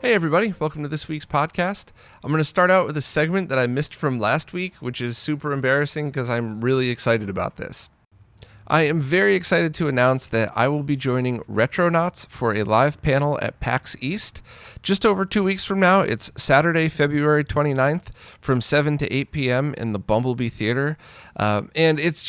Hey everybody, welcome to this week's podcast. I'm going to start out with a segment that I missed from last week, which is super embarrassing because I'm really excited about this. I am very excited to announce that I will be joining Retronauts for a live panel at PAX East. Just over 2 weeks from now, it's Saturday, February 29th from 7 to 8 p.m. in the Bumblebee Theater. And it's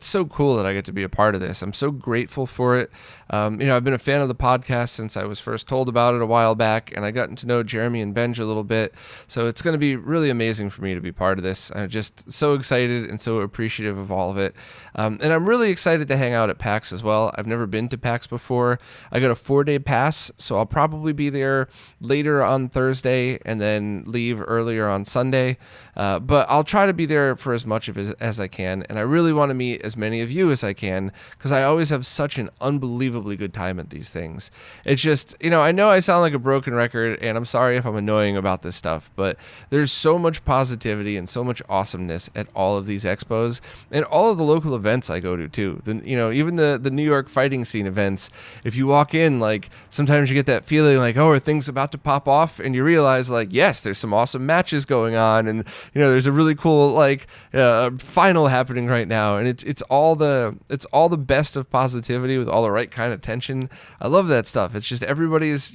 so cool that I get to be a part of this. I'm so grateful for it. I've been a fan of the podcast since I was first told about it a while back, and I gotten to know Jeremy and Benj a little bit. So it's going to be really amazing for me to be part of this. I'm just so excited and so appreciative of all of it. And I'm really excited to hang out at PAX as well. I've never been to PAX before. I got a 4-day pass, so I'll probably be there later on Thursday and then leave earlier on Sunday. But I'll try to be there for as much of it as I can, and I really want to meet as many of you as I can because I always have such an unbelievably good time at these things. It's just, I know I sound like a broken record, and I'm sorry if I'm annoying about this stuff, but there's so much positivity and so much awesomeness at all of these expos and all of the local events I go to too. Even the New York fighting scene events, if you walk in, like sometimes you get that feeling like, oh, are things about to pop off? And you realize like, yes, there's some awesome matches going on, and there's a really cool final happening right now, and it's all the best of positivity with all the right kind of tension. I love that stuff. It's just everybody's,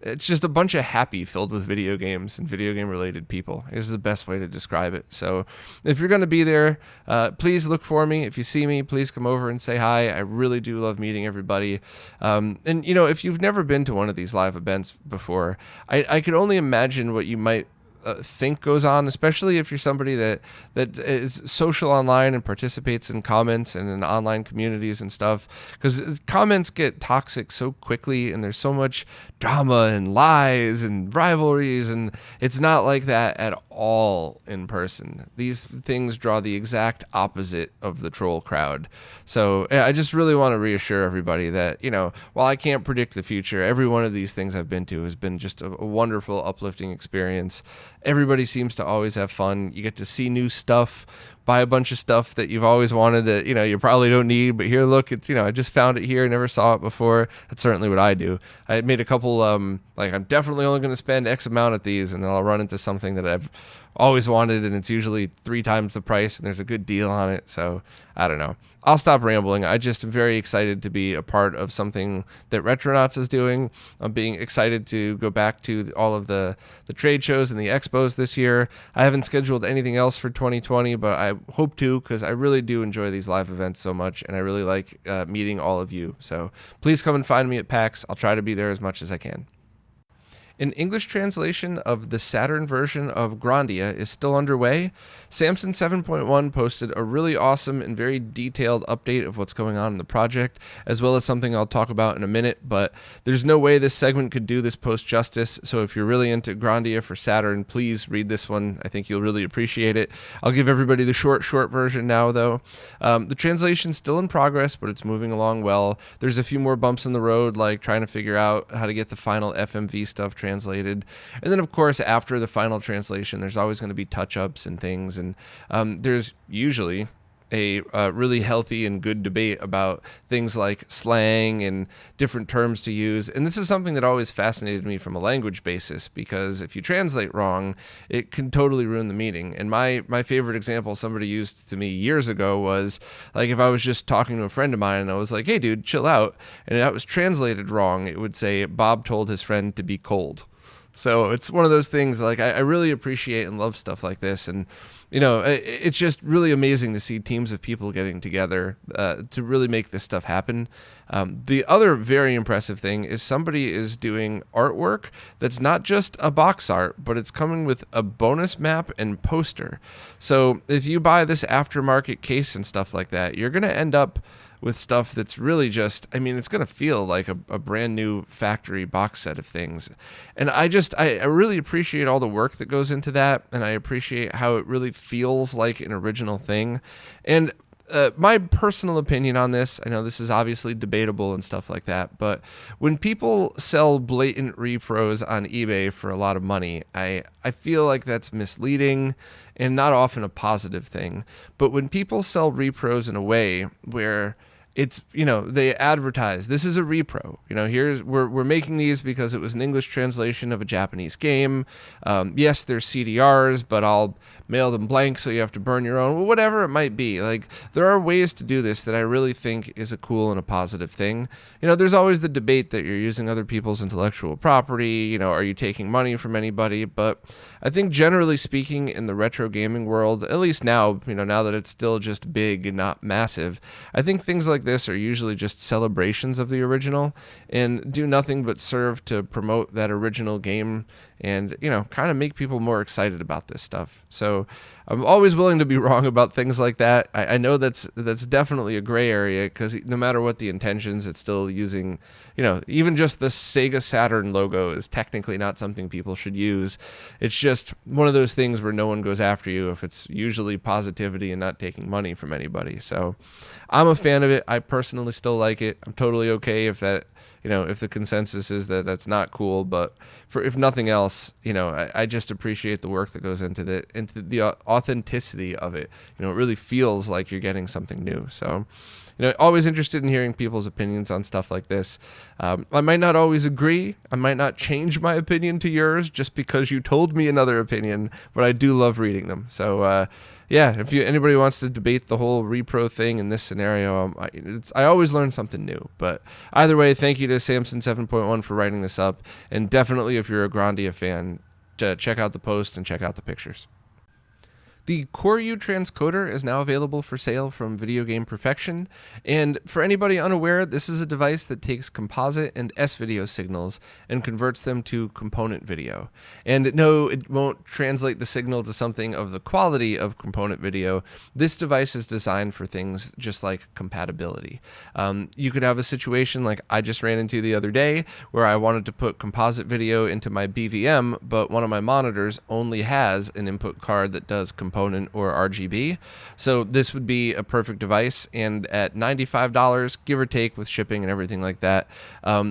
it's just a bunch of happy filled with video games and video game related people. This is the best way to describe it. So if you're going to be there, please look for me. If you see me, please come over and say hi. I really do love meeting everybody. If you've never been to one of these live events before, I could only imagine what you might think goes on, especially if you're somebody that is social online and participates in comments and in online communities and stuff, because comments get toxic so quickly and there's so much drama and lies and rivalries, and it's not like that at all in person. These things draw the exact opposite of the troll crowd. So I just really want to reassure everybody that, while I can't predict the future, every one of these things I've been to has been just a wonderful, uplifting experience. Everybody seems to always have fun. You get to see new stuff, buy a bunch of stuff that you've always wanted that, you probably don't need, but here, look, it's, I just found it here. I never saw it before. That's certainly what I do. I made a couple, I'm definitely only going to spend X amount at these, and then I'll run into something that I've always wanted, and it's usually 3 times the price, and there's a good deal on it. So I don't know. I'll stop rambling. I just am very excited to be a part of something that Retronauts is doing. I'm being excited to go back to all of the trade shows and the expos this year. I haven't scheduled anything else for 2020, but I hope to, because I really do enjoy these live events so much, and I really like meeting all of you. So please come and find me at PAX. I'll try to be there as much as I can. An English translation of the Saturn version of Grandia is still underway. Samson 7.1 posted a really awesome and very detailed update of what's going on in the project, as well as something I'll talk about in a minute, but there's no way this segment could do this post justice, so if you're really into Grandia for Saturn, please read this one. I think you'll really appreciate it. I'll give everybody the short version now, though. The translation's still in progress, but it's moving along well. There's a few more bumps in the road, like trying to figure out how to get the final FMV stuff translated. And then, of course, after the final translation, there's always going to be touch-ups and things. And there's usually a really healthy and good debate about things like slang and different terms to use. And this is something that always fascinated me from a language basis, because if you translate wrong, it can totally ruin the meaning. And my favorite example somebody used to me years ago was, like, if I was just talking to a friend of mine and I was like, hey, dude, chill out, and that was translated wrong, it would say, Bob told his friend to be cold. So it's one of those things, like, I really appreciate and love stuff like this. And it's just really amazing to see teams of people getting together to really make this stuff happen. The other very impressive thing is somebody is doing artwork that's not just a box art, but it's coming with a bonus map and poster. So if you buy this aftermarket case and stuff like that, you're going to end up with stuff that's really just, it's going to feel like a brand new factory box set of things. And I really appreciate all the work that goes into that, and I appreciate how it really feels like an original thing. And my personal opinion on this, I know this is obviously debatable and stuff like that, but when people sell blatant repros on eBay for a lot of money, I feel like that's misleading and not often a positive thing. But when people sell repros in a way where it's, they advertise, this is a repro. We're making these because it was an English translation of a Japanese game. Yes, they're CDRs, but I'll mail them blank so you have to burn your own. Well, whatever it might be. Like, there are ways to do this that I really think is a cool and a positive thing. There's always the debate that you're using other people's intellectual property. Are you taking money from anybody? But I think generally speaking, in the retro gaming world, at least now, now that it's still just big and not massive, I think things like this are usually just celebrations of the original and do nothing but serve to promote that original game and, kind of make people more excited about this stuff. So I'm always willing to be wrong about things like that. I know that's definitely a gray area, because no matter what the intentions, it's still using, even just the Sega Saturn logo is technically not something people should use. It's just one of those things where no one goes after you if it's usually positivity and not taking money from anybody. So I'm a fan of it. I personally still like it. I'm totally okay if that, if the consensus is that that's not cool, but if nothing else, I just appreciate the work that goes into the authenticity of it. It really feels like you're getting something new. So, always interested in hearing people's opinions on stuff like this. I might not always agree. I might not change my opinion to yours just because you told me another opinion, but I do love reading them. So, if anybody wants to debate the whole repro thing in this scenario, I always learn something new. But either way, thank you to Samson 7.1 for writing this up. And definitely, if you're a Grandia fan, check out the post and check out the pictures. The Koryuu transcoder is now available for sale from Video Game Perfection, and for anybody unaware, this is a device that takes composite and S-video signals and converts them to component video. And no, it won't translate the signal to something of the quality of component video. This device is designed for things just like compatibility. You could have a situation like I just ran into the other day where I wanted to put composite video into my BVM, but one of my monitors only has an input card that does component or RGB. So this would be a perfect device, and at $95, give or take with shipping and everything like that,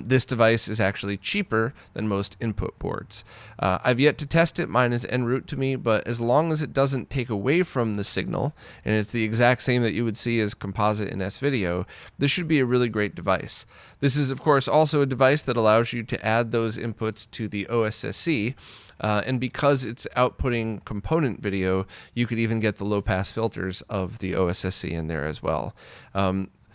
this device is actually cheaper than most input boards. I've yet to test it. Mine is en route to me, but as long as it doesn't take away from the signal, and it's the exact same that you would see as composite and S-video, this should be a really great device. This is, of course, also a device that allows you to add those inputs to the OSSC, and because it's outputting component video, you could even get the low-pass filters of the OSSC in there as well.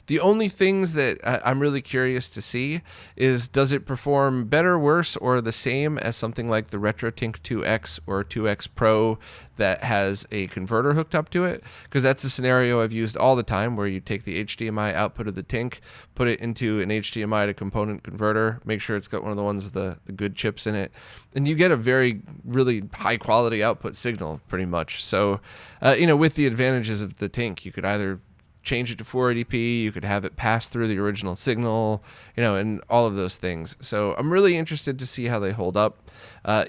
The only things that I'm really curious to see is, does it perform better, worse, or the same as something like the RetroTink 2X or 2X Pro that has a converter hooked up to it? Because that's a scenario I've used all the time, where you take the HDMI output of the Tink, put it into an HDMI to component converter, make sure it's got one of the ones with the good chips in it, and you get a really high quality output signal pretty much. So, with the advantages of the Tink, you could either change it to 480p, you could have it pass through the original signal, and all of those things. So I'm really interested to see how they hold up.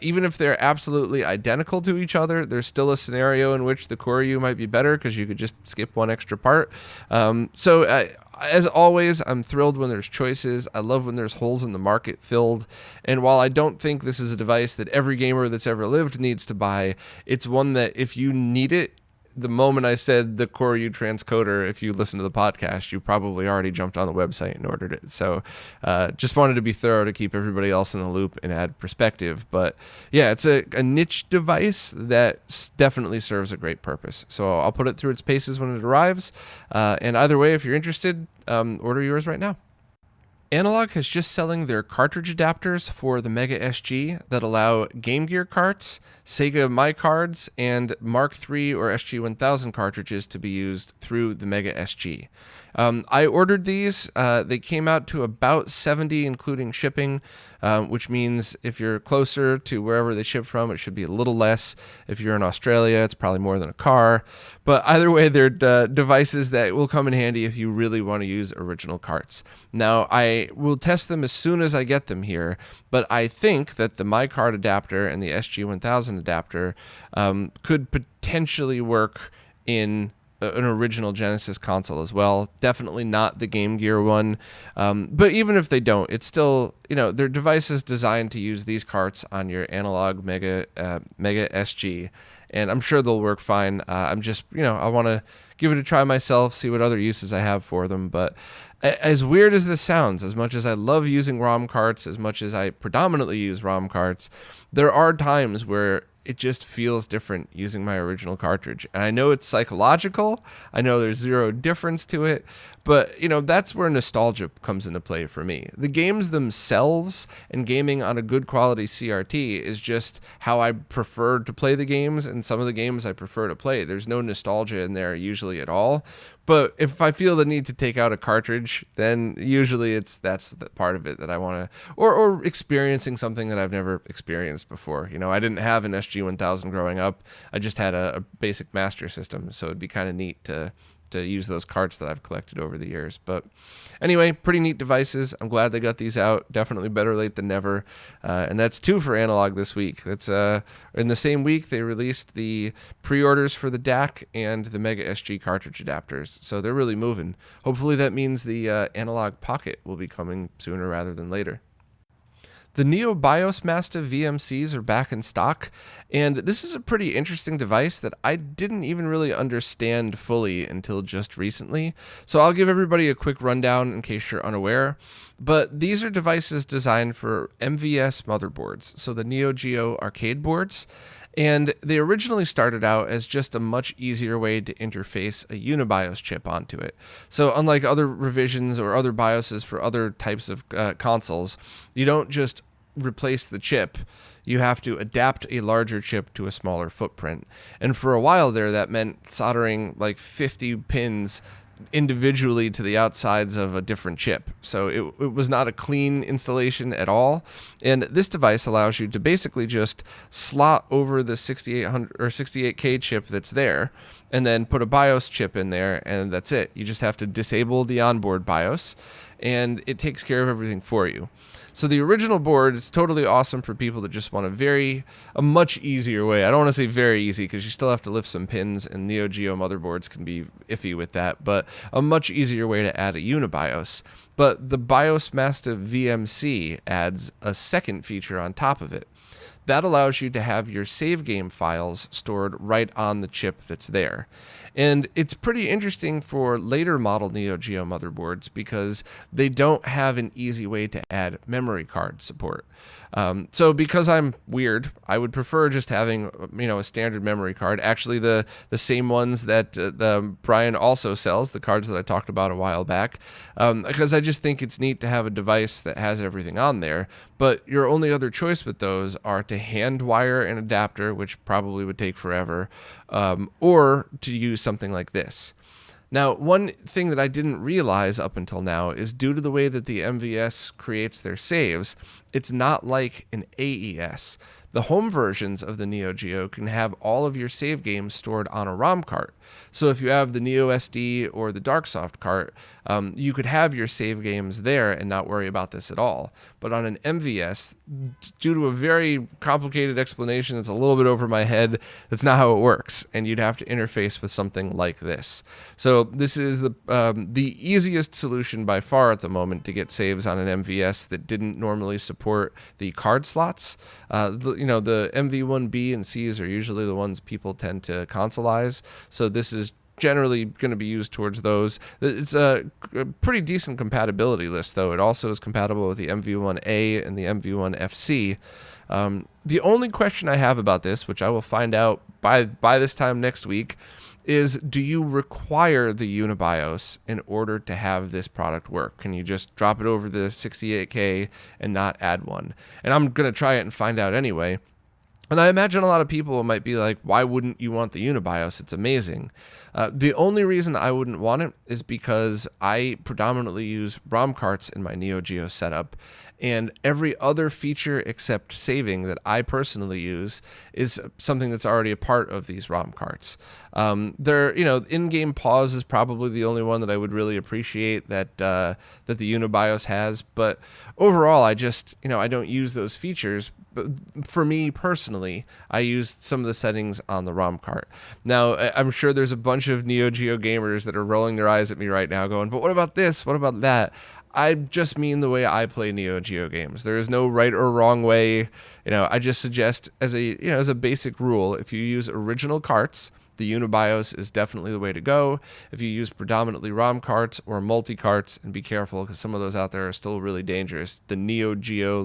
Even if they're absolutely identical to each other, there's still a scenario in which the Koryuu might be better because you could just skip one extra part. As always, I'm thrilled when there's choices. I love when there's holes in the market filled. And while I don't think this is a device that every gamer that's ever lived needs to buy, it's one that if you need it, the moment I said the Koryuu transcoder, if you listen to the podcast, you probably already jumped on the website and ordered it. So just wanted to be thorough to keep everybody else in the loop and add perspective. But yeah, it's a niche device that definitely serves a great purpose. So I'll put it through its paces when it arrives. And either way, if you're interested, order yours right now. Analogue has just selling their cartridge adapters for the Mega SG that allow Game Gear carts, Sega My Cards, and Mark III or SG-1000 cartridges to be used through the Mega SG. I ordered these. They came out to about $70, including shipping, which means if you're closer to wherever they ship from, it should be a little less. If you're in Australia, it's probably more than a car. But either way, they're devices that will come in handy if you really want to use original carts. Now, I will test them as soon as I get them here, but I think that the My Card adapter and the SG-1000 adapter could potentially work in an original Genesis console as well. Definitely not the Game Gear one. But even if they don't, it's still, their device is designed to use these carts on your Analogue Mega SG, and I'm sure they'll work fine. I'm just, I want to give it a try myself, see what other uses I have for them. But as weird as this sounds, as much as I love using ROM carts, as much as I predominantly use ROM carts, there are times where it just feels different using my original cartridge. And I know it's psychological. I know there's zero difference to it. But, that's where nostalgia comes into play for me. The games themselves and gaming on a good quality CRT is just how I prefer to play the games, and some of the games I prefer to play. There's no nostalgia in there usually at all. But if I feel the need to take out a cartridge, then usually that's the part of it that I want to, or experiencing something that I've never experienced before. I didn't have an SG-1000 growing up. I just had a basic Master System, so it'd be kind of neat to use those carts that I've collected over the years. But anyway, pretty neat devices. I'm glad they got these out. Definitely better late than never. And that's 2 for Analogue this week. That's in the same week they released the pre-orders for the DAC and the Mega SG cartridge adapters. So they're really moving. Hopefully that means the Analogue Pocket will be coming sooner rather than later. The Neo BIOS Masta VMCs are back in stock, and this is a pretty interesting device that I didn't even really understand fully until just recently. So I'll give everybody a quick rundown in case you're unaware. But these are devices designed for MVS motherboards, so the Neo Geo arcade boards. And they originally started out as just a much easier way to interface a UniBIOS chip onto it. So unlike other revisions or other BIOSes for other types of consoles, you don't just replace the chip. You have to adapt a larger chip to a smaller footprint. And for a while there, that meant soldering like 50 pins individually to the outsides of a different chip. So it was not a clean installation at all. And this device allows you to basically just slot over the 6800 or 68K chip that's there, and then put a BIOS chip in there, and that's it. You just have to disable the onboard BIOS, and it takes care of everything for you. So the original board is totally awesome for people that just want a much easier way. I don't want to say very easy because you still have to lift some pins, and Neo Geo motherboards can be iffy with that, but a much easier way to add a UniBIOS. But the BIOS Masta VMC adds a second feature on top of it. That allows you to have your save game files stored right on the chip that's there. And it's pretty interesting for later model Neo Geo motherboards because they don't have an easy way to add memory card support. So because I'm weird, I would prefer just having, a standard memory card. Actually, the same ones that Brian also sells, the cards that I talked about a while back, because I just think it's neat to have a device that has everything on there. But your only other choice with those are to hand wire an adapter, which probably would take forever, or to use something like this. Now, one thing that I didn't realize up until now is due to the way that the MVS creates their saves, it's not like an AES. The home versions of the Neo Geo can have all of your save games stored on a ROM cart. So if you have the Neo SD or the Darksoft cart, you could have your save games there and not worry about this at all. But on an MVS, due to a very complicated explanation that's a little bit over my head, that's not how it works, and you'd have to interface with something like this. So this is the easiest solution by far at the moment to get saves on an MVS that didn't normally support the card slots. The MV1B and Cs are usually the ones people tend to consoleize, so this is generally going to be used towards those. It's a pretty decent compatibility list, though. It also is compatible with the MV1A and the MV1FC. The only question I have about this, which I will find out by this time next week, is do you require the UniBIOS in order to have this product work? Can you just drop it over the 68K and not add one? And I'm going to try it and find out anyway. And I imagine a lot of people might be like, why wouldn't you want the UniBIOS? It's amazing. The only reason I wouldn't want it is because I predominantly use ROM carts in my Neo Geo setup. And every other feature except saving that I personally use is something that's already a part of these ROM carts. In-game pause is probably the only one that I would really appreciate that the UniBIOS has. But overall, I don't use those features. But for me personally, I used some of the settings on the ROM cart. Now, I'm sure there's a bunch of Neo Geo gamers that are rolling their eyes at me right now going, but what about this? What about that? I just mean the way I play Neo Geo games. There is no right or wrong way. I just suggest as a basic rule, if you use original carts, the UniBIOS is definitely the way to go. If you use predominantly ROM carts or multi-carts, and be careful because some of those out there are still really dangerous. The Neo Geo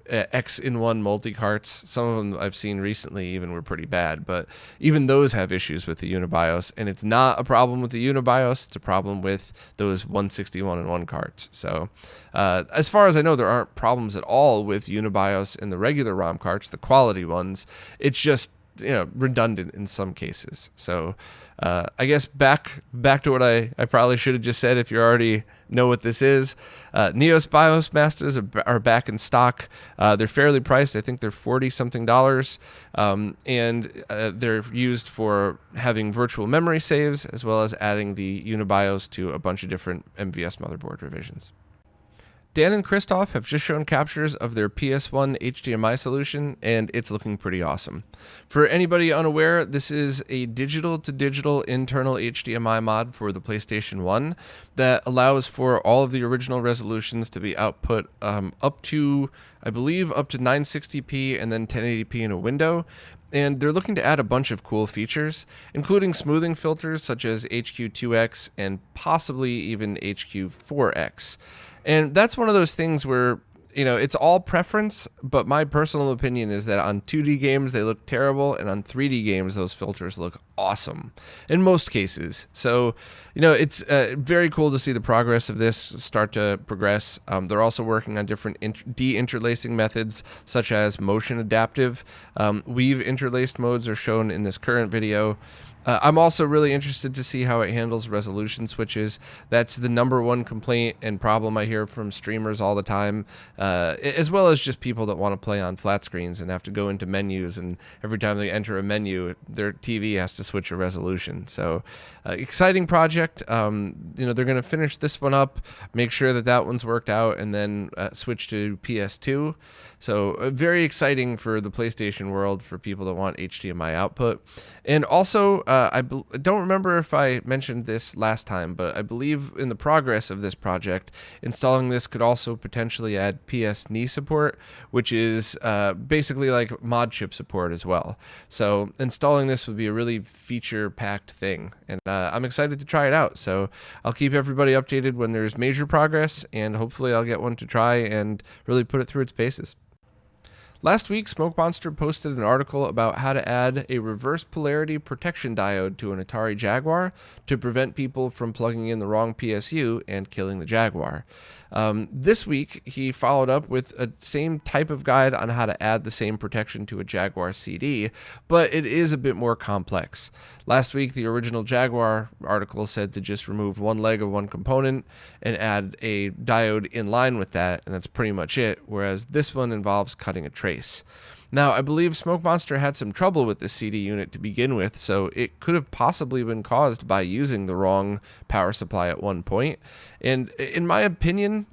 X-in-1 multi-carts, some of them I've seen recently even were pretty bad, but even those have issues with the UniBIOS, and it's not a problem with the UniBIOS, it's a problem with those 161-in-1 carts. So as far as I know, there aren't problems at all with UniBIOS in the regular ROM carts, the quality ones. It's just redundant in some cases. So I guess back to what I probably should have just said if you already know what this is. Neos BIOS Mastas are back in stock. They're fairly priced. I think they're $40-something. And they're used for having virtual memory saves as well as adding the UniBIOS to a bunch of different MVS motherboard revisions. Dan and Christoph have just shown captures of their PS1 HDMI solution, and it's looking pretty awesome. For anybody unaware, this is a digital-to-digital internal HDMI mod for the PlayStation 1 that allows for all of the original resolutions to be output up to 960p and then 1080p in a window. And they're looking to add a bunch of cool features, including smoothing filters such as HQ2X and possibly even HQ4X. And that's one of those things where, it's all preference, but my personal opinion is that on 2D games, they look terrible, and on 3D games, those filters look awesome in most cases. So, it's very cool to see the progress of this start to progress. They're also working on different de-interlacing methods, such as motion adaptive. Weave interlaced modes are shown in this current video. I'm also really interested to see how it handles resolution switches. That's the number one complaint and problem I hear from streamers all the time, as well as just people that want to play on flat screens and have to go into menus, and every time they enter a menu, their TV has to switch a resolution. So exciting project. They're going to finish this one up, make sure that one's worked out, and then switch to PS2. So very exciting for the PlayStation world for people that want HDMI output. And also, I don't remember if I mentioned this last time, but I believe in the progress of this project, installing this could also potentially add PS-knee support, which is basically like mod chip support as well. So installing this would be a really feature-packed thing, and I'm excited to try it out. So I'll keep everybody updated when there's major progress, and hopefully I'll get one to try and really put it through its paces. Last week, Smoke Monster posted an article about how to add a reverse polarity protection diode to an Atari Jaguar to prevent people from plugging in the wrong PSU and killing the Jaguar. This week, he followed up with a same type of guide on how to add the same protection to a Jaguar CD, but it is a bit more complex. Last week, the original Jaguar article said to just remove one leg of one component and add a diode in line with that, and that's pretty much it, whereas this one involves cutting a trace. Now, I believe Smoke Monster had some trouble with this CD unit to begin with, so it could have possibly been caused by using the wrong power supply at one point. And in my opinion,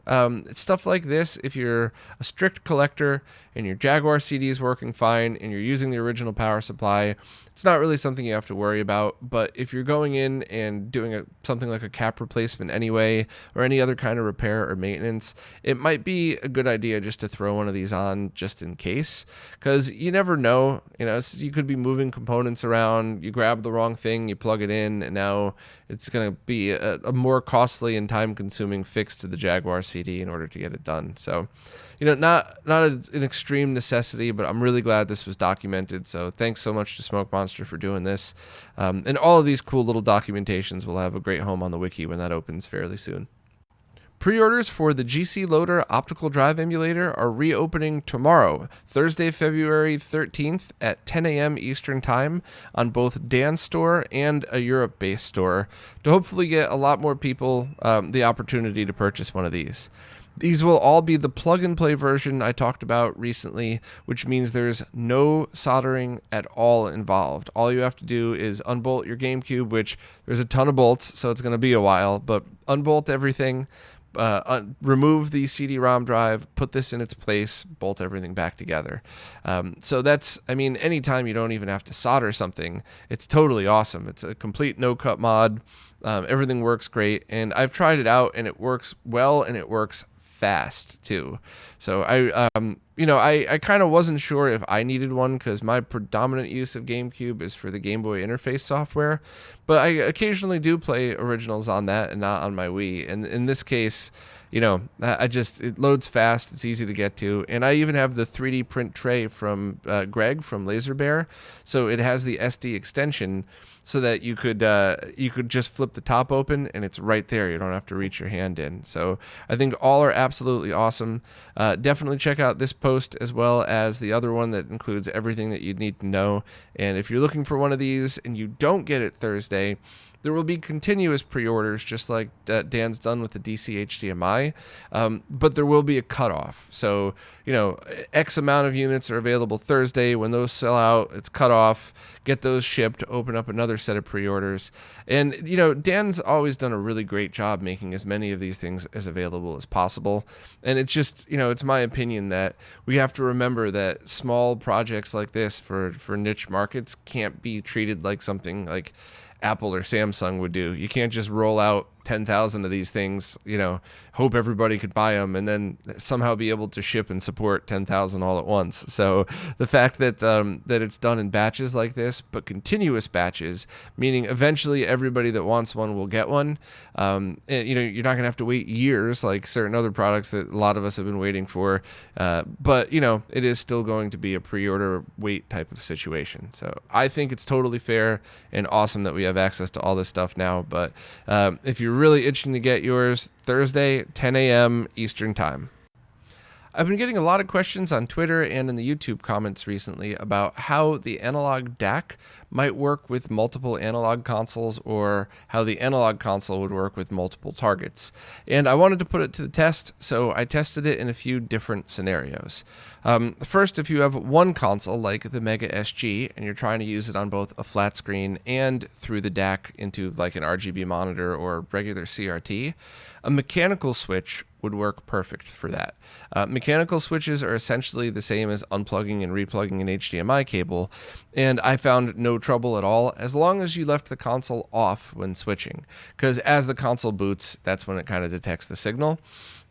stuff like this, if you're a strict collector and your Jaguar CD is working fine and you're using the original power supply, it's not really something you have to worry about. But if you're going in and doing something like a cap replacement anyway, or any other kind of repair or maintenance, it might be a good idea just to throw one of these on just in case, because you never know. You could be moving components around, you grab the wrong thing, you plug it in, and now it's going to be a more costly and time-consuming fix to the Jaguar CD in order to get it done. So, not an extreme necessity, but I'm really glad this was documented. So thanks so much to Smoke Monster for doing this. And all of these cool little documentations will have a great home on the wiki when that opens fairly soon. Pre-orders for the GCLoader optical drive emulator are reopening tomorrow, Thursday, February 13th at 10 a.m. Eastern Time on both Dan's store and a Europe-based store to hopefully get a lot more people the opportunity to purchase one of these. These will all be the plug-and-play version I talked about recently, which means there's no soldering at all involved. All you have to do is unbolt your GameCube, which there's a ton of bolts, so it's going to be a while, but unbolt everything, remove the CD-ROM drive, put this in its place, bolt everything back together. So that's, I mean, anytime you don't even have to solder something, it's totally awesome. It's a complete no-cut mod. Everything works great, and I've tried it out, and it works well, and it works fast too. So I kind of wasn't sure if I needed one because my predominant use of GameCube is for the Game Boy interface software, but I occasionally do play originals on that and not on my Wii. And in this case, it loads fast, it's easy to get to, and I even have the 3D print tray from Greg from Laser Bear, so it has the SD extension so that you could just flip the top open and it's right there. You don't have to reach your hand in. So I think all are absolutely awesome. Definitely check out this post as well as the other one that includes everything that you'd need to know. And if you're looking for one of these and you don't get it Thursday, there will be continuous pre-orders, just like Dan's done with the DC HDMI, but there will be a cutoff. So, X amount of units are available Thursday. When those sell out, it's cut off. Get those shipped, open up another set of pre-orders. And, Dan's always done a really great job making as many of these things as available as possible. And it's just, it's my opinion that we have to remember that small projects like this for niche markets can't be treated like something like Apple or Samsung would do. You can't just roll out 10,000 of these things, hope everybody could buy them and then somehow be able to ship and support 10,000 all at once. So the fact that that it's done in batches like this, but continuous batches, meaning eventually everybody that wants one will get one. And, you're not going to have to wait years like certain other products that a lot of us have been waiting for. But, it is still going to be a pre-order wait type of situation. So I think it's totally fair and awesome that we have access to all this stuff now. But if you're really itching to get yours, Thursday, 10 a.m. Eastern Time. I've been getting a lot of questions on Twitter and in the YouTube comments recently about how the Analogue DAC might work with multiple analog consoles or how the analog console would work with multiple targets. And I wanted to put it to the test, so I tested it in a few different scenarios. First, if you have one console like the Mega SG and you're trying to use it on both a flat screen and through the DAC into like an RGB monitor or regular CRT, a mechanical switch would work perfect for that. Mechanical switches are essentially the same as unplugging and replugging an HDMI cable, and I found no trouble at all as long as you left the console off when switching, because as the console boots, that's when it kind of detects the signal.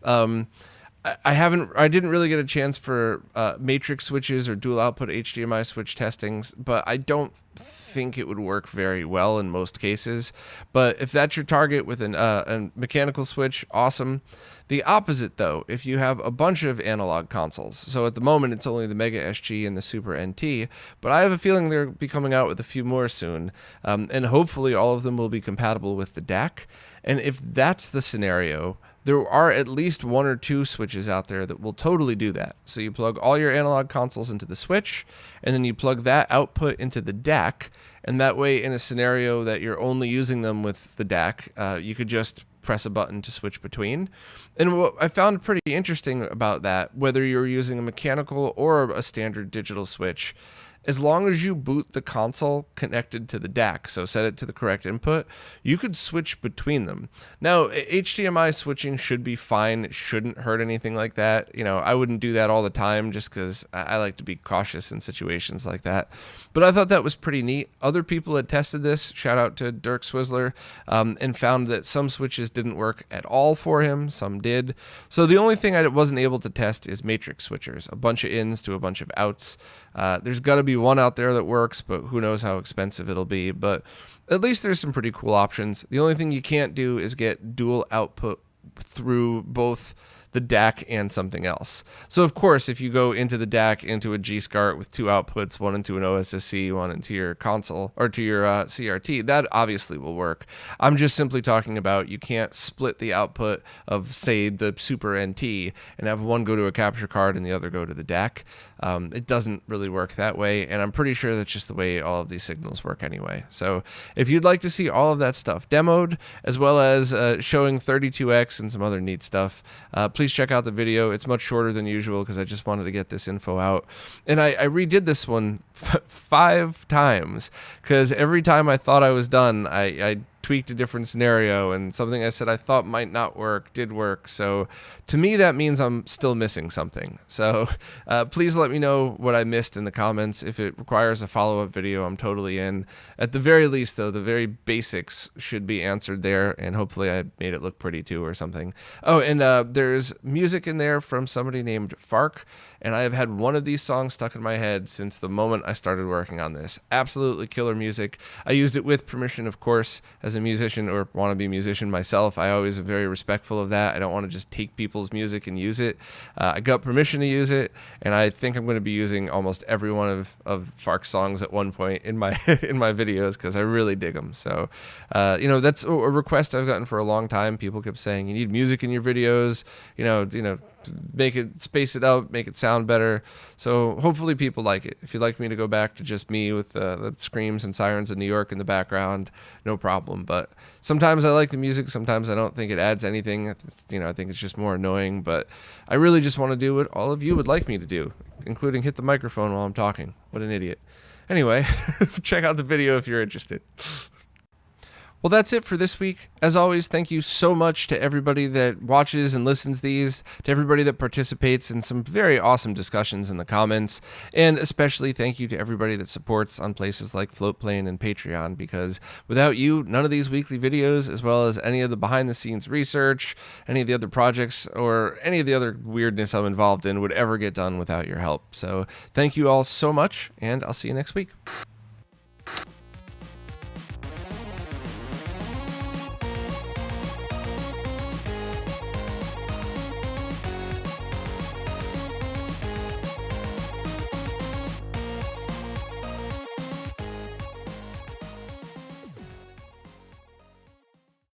I didn't really get a chance for matrix switches or dual output HDMI switch testings, but I don't think it would work very well in most cases. But if that's your target with a mechanical switch, awesome. The opposite though, if you have a bunch of analog consoles, so at the moment it's only the Mega SG and the Super NT, but I have a feeling they'll be coming out with a few more soon, and hopefully all of them will be compatible with the DAC. And if that's the scenario, there are at least one or two switches out there that will totally do that. So you plug all your analog consoles into the switch, and then you plug that output into the DAC, and that way in a scenario that you're only using them with the DAC, you could just press a button to switch between. And what I found pretty interesting about that, whether you're using a mechanical or a standard digital switch, as long as you boot the console connected to the DAC, so set it to the correct input, you could switch between them. Now, HDMI switching should be fine. It shouldn't hurt anything like that. I wouldn't do that all the time just because I like to be cautious in situations like that. But I thought that was pretty neat. Other people had tested this, shout out to Dirk Swizzler, and found that some switches didn't work at all for him, some did. So the only thing I wasn't able to test is matrix switchers, a bunch of ins to a bunch of outs. There's got to be one out there that works, but who knows how expensive it'll be. But at least there's some pretty cool options. The only thing you can't do is get dual output through both the DAC and something else. So of course, if you go into the DAC into a G-SCART with two outputs, one into an OSSC, one into your console or to your CRT, that obviously will work. I'm just simply talking about you can't split the output of, say, the Super NT and have one go to a capture card and the other go to the DAC. It doesn't really work that way, and I'm pretty sure that's just the way all of these signals work anyway. So if you'd like to see all of that stuff demoed, as well as showing 32X and some other neat stuff, please please check out the video. It's much shorter than usual because I just wanted to get this info out. And I redid this one 5 times because every time I thought I was done, I tweaked a different scenario, and something I said I thought might not work did work. So to me, that means I'm still missing something. So please let me know what I missed in the comments. If it requires a follow-up video, I'm totally in. At the very least, though, the very basics should be answered there, and hopefully I made it look pretty too or something. Oh, and there's music in there from somebody named Fark, and I have had one of these songs stuck in my head since the moment I started working on this. Absolutely killer music. I used it with permission, of course, as a musician or wannabe musician myself. I always am very respectful of that. I don't want to just take people's music and use it. I got permission to use it, and I think I'm going to be using almost every one of Fark's songs at one point in my in my videos because I really dig them. So, that's a request I've gotten for a long time. People kept saying, you need music in your videos, make it, space it out, make it sound better. So hopefully people like it. If you'd like me to go back to just me with the screams and sirens of New York in the background, no problem. But sometimes I like the music, sometimes I don't think it adds anything. I think it's just more annoying. But I really just want to do what all of you would like me to do, including hit the microphone while I'm talking. What an idiot. Anyway, check out the video if you're interested. Well, that's it for this week. As always, thank you so much to everybody that watches and listens these, to everybody that participates in some very awesome discussions in the comments, and especially thank you to everybody that supports on places like Floatplane and Patreon, because without you, none of these weekly videos, as well as any of the behind-the-scenes research, any of the other projects, or any of the other weirdness I'm involved in would ever get done without your help. So thank you all so much, and I'll see you next week.